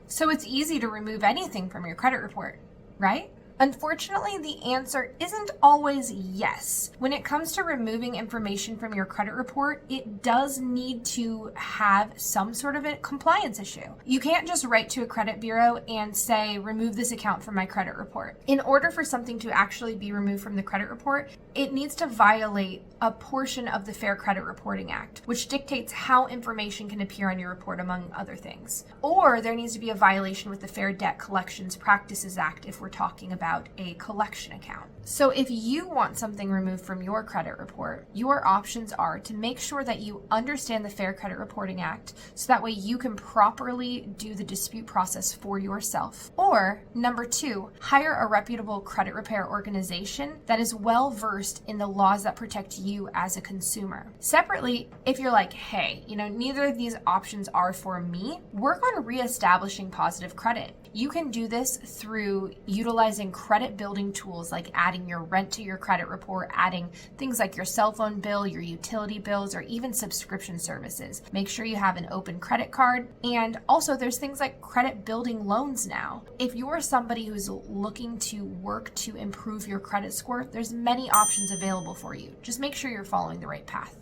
So it's easy to remove anything from your credit report, right? Unfortunately, the answer isn't always yes. When it comes to removing information from your credit report, it does need to have some sort of a compliance issue. You can't just write to a credit bureau and say, remove this account from my credit report. In order for something to actually be removed from the credit report, it needs to violate a portion of the Fair Credit Reporting Act, which dictates how information can appear on your report, among other things. Or there needs to be a violation with the Fair Debt Collections Practices Act if we're talking about a collection account. So if you want something removed from your credit report, your options are to make sure that you understand the Fair Credit Reporting Act so that way you can properly do the dispute process for yourself. Or number 2, hire a reputable credit repair organization that is well versed in the laws that protect you as a consumer. Separately, if you're like, hey, neither of these options are for me, work on reestablishing positive credit. You can do this through utilizing credit building tools like adding your rent to your credit report, adding things like your cell phone bill, your utility bills, or even subscription services. Make sure you have an open credit card. And also there's things like credit building loans now. If you're somebody who's looking to work to improve your credit score, there's many options available for you. Just make sure you're following the right path.